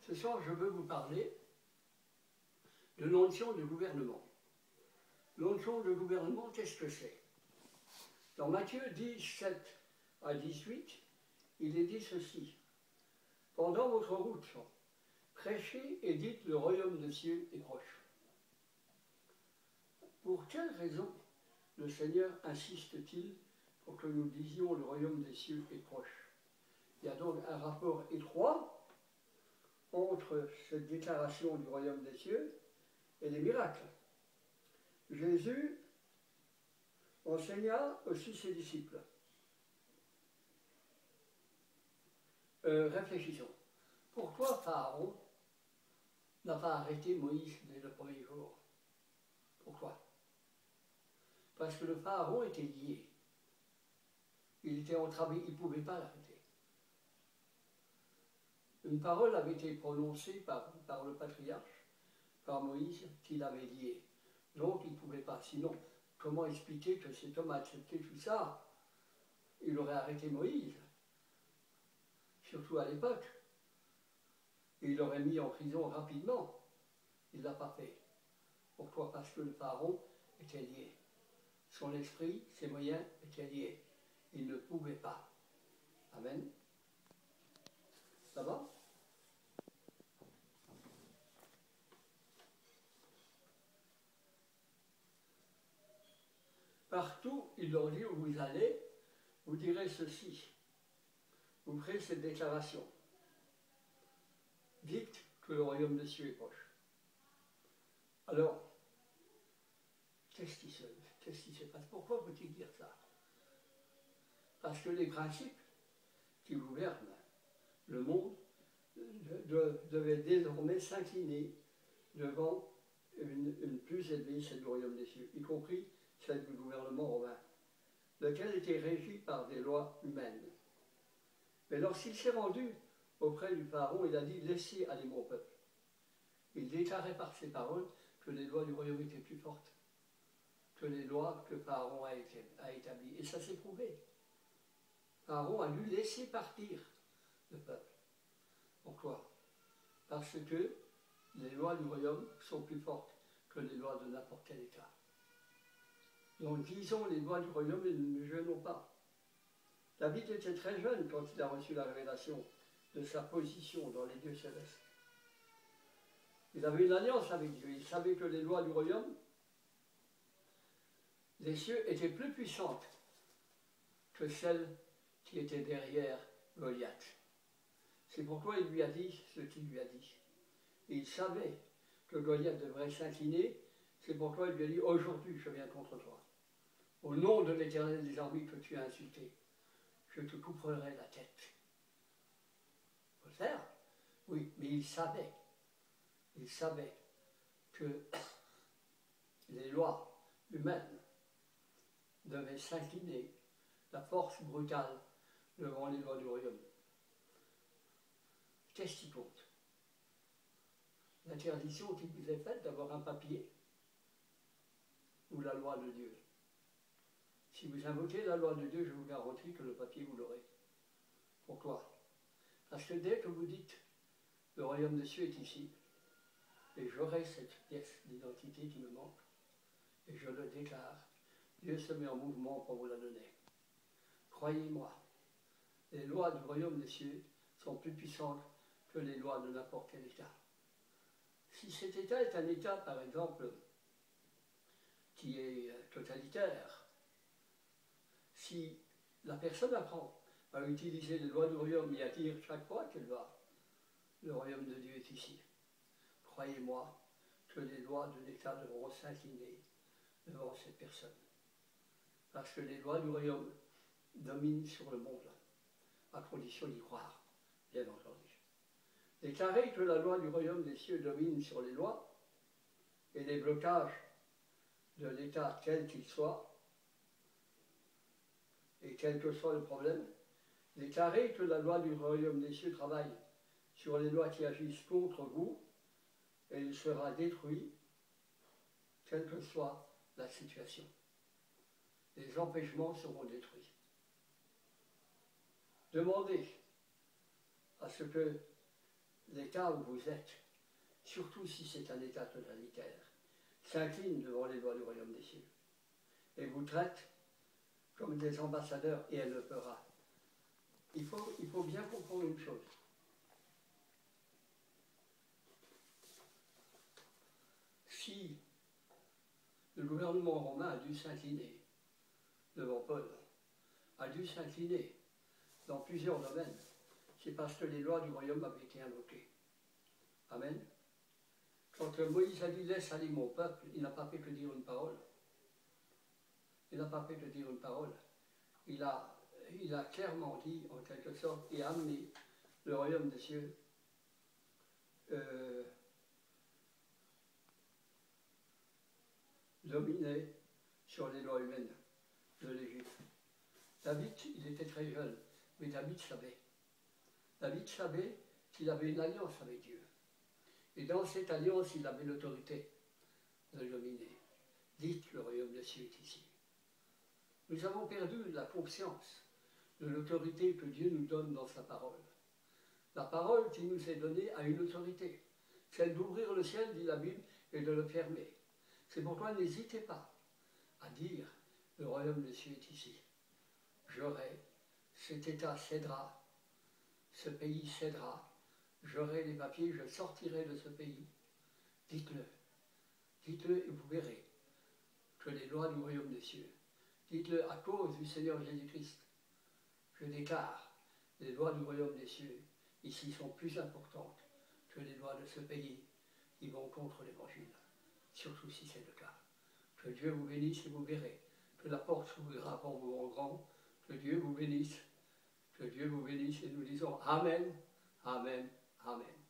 Ce soir, je veux vous parler de l'onction de gouvernement. L'onction de gouvernement, qu'est-ce que c'est? Dans Matthieu 10, 7 à 18, il est dit ceci. Pendant votre route, prêchez et dites le royaume des cieux est proche. Pour quelle raison le Seigneur insiste-t-il pour que nous disions le royaume des cieux est proche? Il y a donc un rapport étroit entre cette déclaration du royaume des cieux et les miracles. Jésus enseigna aussi ses disciples. Réfléchissons. Pourquoi Pharaon n'a pas arrêté Moïse dès le premier jour? Pourquoi? Parce que le Pharaon était lié. Il était entravé, il ne pouvait pas l'arrêter. Une parole avait été prononcée par le patriarche, par Moïse, qu'il avait lié. Donc il ne pouvait pas. Sinon, comment expliquer que cet homme a accepté tout ça? Il aurait arrêté Moïse, surtout à l'époque. Il l'aurait mis en prison rapidement. Il ne l'a pas fait. Pourquoi? Parce que le Pharaon était lié. Son esprit, ses moyens étaient liés. Il ne pouvait pas. Amen. Ça va? Partout, il leur dit où vous allez, vous direz ceci. Vous ferez cette déclaration. Dites que le royaume des cieux est proche. Alors, qu'est-ce qui se passe? Pourquoi faut-il dire ça? Parce que les principes qui gouvernent le monde devaient désormais s'incliner devant une plus élevée, celle du royaume des cieux, y compris celle du gouvernement romain, lequel était régi par des lois humaines. Mais lorsqu'il s'est rendu auprès du Pharaon, il a dit « Laissez aller mon peuple ». Il déclarait par ses paroles que les lois du royaume étaient plus fortes que les lois que Pharaon a établies. Et ça s'est prouvé. Pharaon a dû laisser partir le peuple. Pourquoi? Parce que les lois du royaume sont plus fortes que les lois de n'importe quel État. Donc disons les lois du royaume et ne nous gênons pas. David était très jeune quand il a reçu la révélation de sa position dans les dieux célestes. Il avait une alliance avec Dieu. Il savait que les lois du royaume, les cieux, étaient plus puissantes que celles qui étaient derrière Goliath. C'est pourquoi il lui a dit ce qu'il lui a dit. Et il savait que Goliath devrait s'incliner. C'est pourquoi il lui a dit « Aujourd'hui, je viens contre toi. Au nom de l'Éternel des armées que tu as insulté, je te couperai la tête. » Faut le faire? Oui, mais il savait que les lois humaines devaient s'incliner, la force brutale devant les lois du royaume. Qu'est-ce qui compte? L'interdiction qui vous est faite d'avoir un papier ou la loi de Dieu? Si vous invoquez la loi de Dieu, je vous garantis que le papier, vous l'aurez. Pourquoi? Parce que dès que vous dites « le royaume des cieux est ici », et j'aurai cette pièce d'identité qui me manque, et je le déclare, Dieu se met en mouvement pour vous la donner. Croyez-moi, les lois du royaume des cieux sont plus puissantes que les lois de n'importe quel État. Si cet État est un État, par exemple, qui est totalitaire, si la personne apprend à utiliser les lois du royaume et à dire chaque fois qu'elle va, le royaume de Dieu est ici, croyez-moi que les lois de l'État devront s'incliner devant cette personne. Parce que les lois du royaume dominent sur le monde, à condition d'y croire, bien entendu. Déclarer que la loi du royaume des cieux domine sur les lois et les blocages de l'État quel qu'il soit, et quel que soit le problème, déclarer que la loi du royaume des cieux travaille sur les lois qui agissent contre vous, et il sera détruit, quelle que soit la situation. Les empêchements seront détruits. Demandez à ce que l'état où vous êtes, surtout si c'est un état totalitaire, s'incline devant les lois du royaume des cieux et vous traite comme des ambassadeurs, et elle le fera. Il faut bien comprendre une chose. Si le gouvernement romain a dû s'incliner devant Paul, a dû s'incliner dans plusieurs domaines, c'est parce que les lois du royaume avaient été invoquées. Amen. Quand Moïse a dit « Laisse aller mon peuple », il n'a pas fait que dire une parole. Il n'a pas fait que dire une parole. Il a clairement dit, en quelque sorte, et amené le royaume des cieux dominé sur les lois humaines de l'Égypte. David, il était très jeune, mais David savait. David savait qu'il avait une alliance avec Dieu. Et dans cette alliance, il avait l'autorité de dominer. Dites, le royaume des cieux est ici. Nous avons perdu la conscience de l'autorité que Dieu nous donne dans sa parole. La parole qui nous est donnée a une autorité, celle d'ouvrir le ciel, dit la Bible, et de le fermer. C'est pourquoi n'hésitez pas à dire, le royaume des cieux est ici. J'aurai, cet État cédera, ce pays cédera, j'aurai les papiers, je sortirai de ce pays. Dites-le, dites-le et vous verrez que les lois du royaume des cieux, dites-le à cause du Seigneur Jésus-Christ. Je déclare, les lois du royaume des cieux, ici, sont plus importantes que les lois de ce pays qui vont contre l'Évangile, surtout si c'est le cas. Que Dieu vous bénisse et vous verrez que la porte s'ouvrira pour vous en grand, que Dieu vous bénisse et nous disons Amen, Amen, Amen.